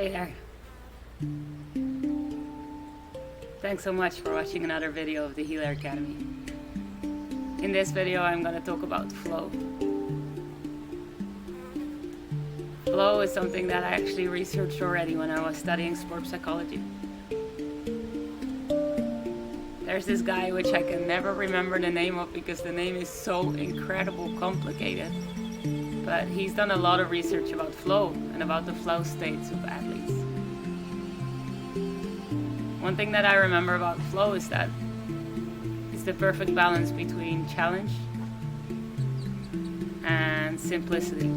Hey there. Thanks so much for watching another video of the Healer Academy. In this video I'm going to talk about flow. Flow is something that I actually researched already when I was studying sports psychology. There's this guy which I can never remember the name of because the name is so incredibly complicated. But he's done a lot of research about flow and about the flow states of athletes. One thing that I remember about flow is that it's the perfect balance between challenge and simplicity.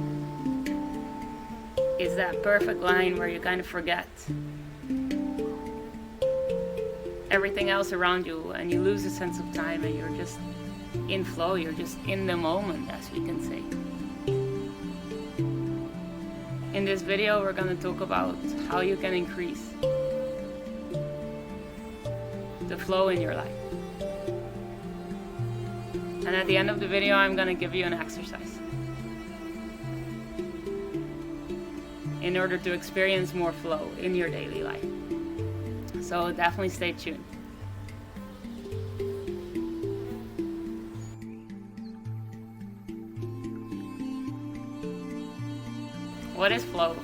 It's that perfect line where you kind of forget everything else around you and you lose a sense of time and you're just in flow, you're just in the moment, as we can say. In this video we're going to talk about how you can increase the flow in your life. And at the end of the video I'm going to give you an exercise in order to experience more flow in your daily life. So definitely stay tuned. What is flow?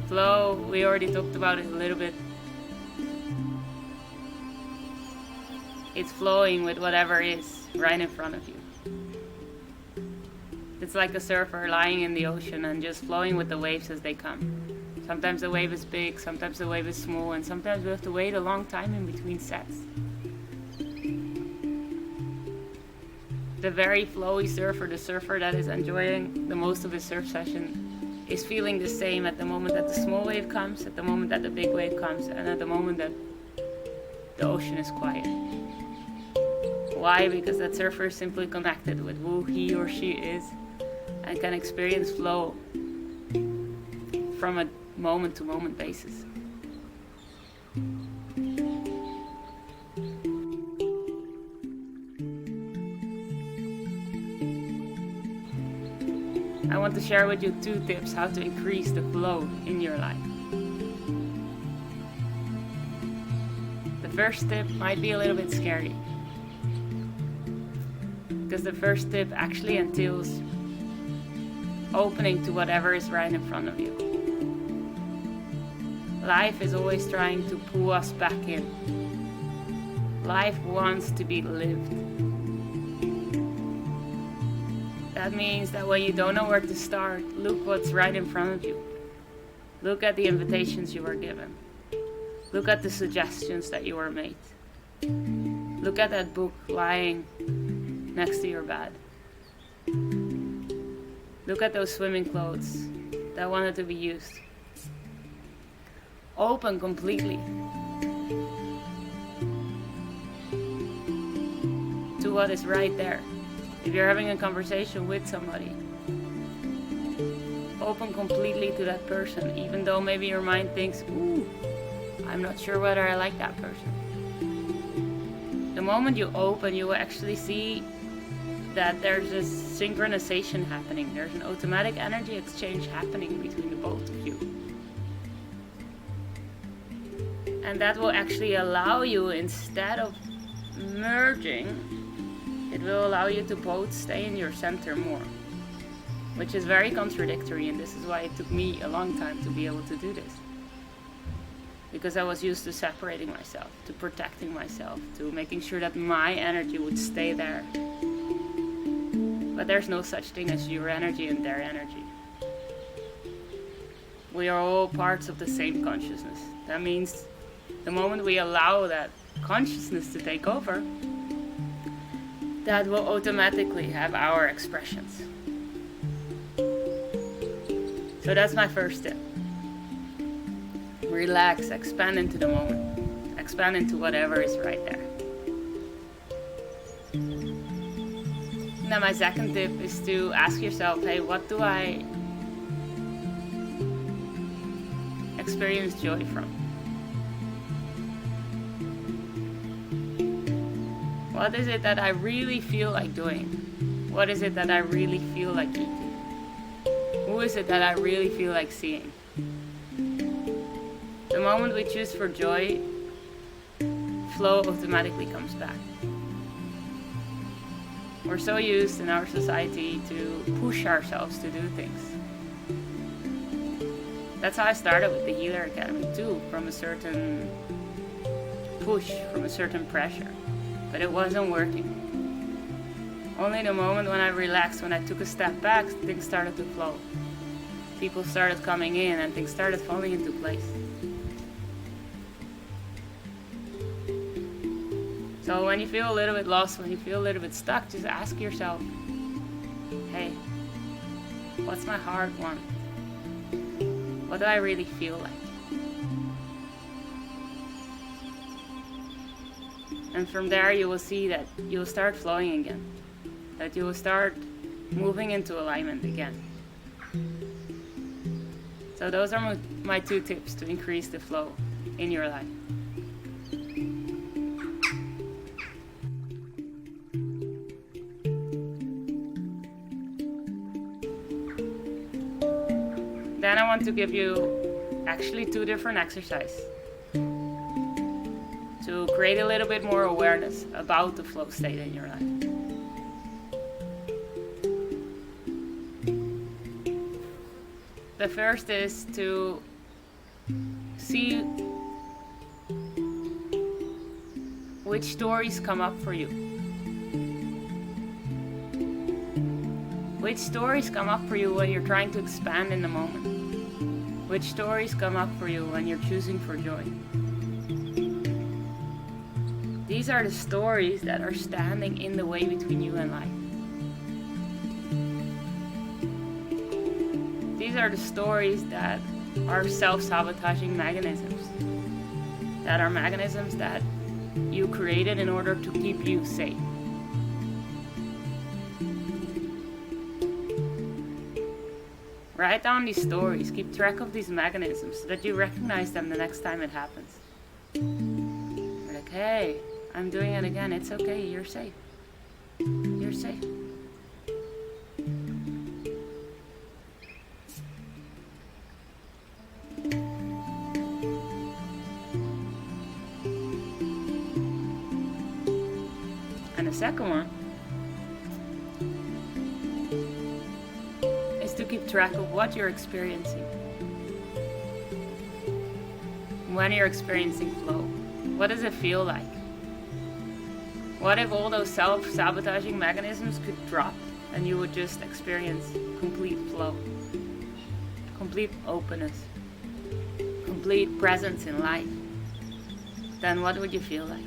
Flow, we already talked about it a little bit. It's flowing with whatever is right in front of you. It's like a surfer lying in the ocean and just flowing with the waves as they come. Sometimes the wave is big, sometimes the wave is small, and sometimes we have to wait a long time in between sets. The very flowy surfer, the surfer that is enjoying the most of his surf session, is feeling the same at the moment that the small wave comes, at the moment that the big wave comes, and at the moment that the ocean is quiet. Why? Because that surfer is simply connected with who he or she is and can experience flow from a moment to moment basis. I want to share with you 2 tips how to increase the flow in your life. The first tip might be a little bit scary, because the first tip actually entails opening to whatever is right in front of you. Life is always trying to pull us back in. Life wants to be lived. That means that when you don't know where to start, look what's right in front of you. Look at the invitations you were given. Look at the suggestions that you were made. Look at that book lying next to your bed. Look at those swimming clothes that wanted to be used. Open completely to what is right there. If you're having a conversation with somebody, open completely to that person, even though maybe your mind thinks, ooh, I'm not sure whether I like that person. The moment you open, you will actually see that there's a synchronization happening. There's an automatic energy exchange happening between the both of you. And that will actually allow you, instead of merging, it will allow you to both stay in your center more. Which is very contradictory, and this is why it took me a long time to be able to do this. Because I was used to separating myself, to protecting myself, to making sure that my energy would stay there. But there's no such thing as your energy and their energy. We are all parts of the same consciousness. That means the moment we allow that consciousness to take over, that will automatically have our expressions. So that's my first tip. Relax, expand into the moment. Expand into whatever is right there. Now my second tip is to ask yourself, hey, what do I experience joy from? What is it that I really feel like doing? What is it that I really feel like eating? Who is it that I really feel like seeing? The moment we choose for joy, flow automatically comes back. We're so used in our society to push ourselves to do things. That's how I started with the Healer Academy too, from a certain push, from a certain pressure. But it wasn't working. Only the moment when I relaxed, when I took a step back, things started to flow. People started coming in and things started falling into place. So when you feel a little bit lost, when you feel a little bit stuck, just ask yourself, hey, what's my heart want? What do I really feel like? And from there you will see that you'll start flowing again. That you will start moving into alignment again. So those are my 2 tips to increase the flow in your life. Then I want to give you actually 2 different exercises to create a little bit more awareness about the flow state in your life. The first is to see which stories come up for you. Which stories come up for you when you're trying to expand in the moment? Which stories come up for you when you're choosing for joy? These are the stories that are standing in the way between you and life. These are the stories that are self-sabotaging mechanisms. That are mechanisms that you created in order to keep you safe. Write down these stories, keep track of these mechanisms so that you recognize them the next time it happens. You're like, hey, I'm doing it again, it's okay, you're safe. You're safe. And the second one is to keep track of what you're experiencing. When you're experiencing flow, what does it feel like? What if all those self-sabotaging mechanisms could drop and you would just experience complete flow, complete openness, complete presence in life? Then what would you feel like?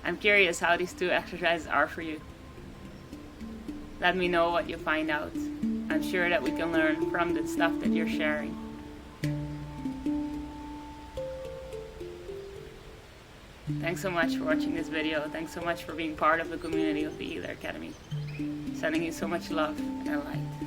I'm curious how these 2 exercises are for you. Let me know what you find out. I'm sure that we can learn from the stuff that you're sharing. Thanks so much for watching this video. Thanks so much for being part of the community of the Healer Academy. Sending you so much love and light.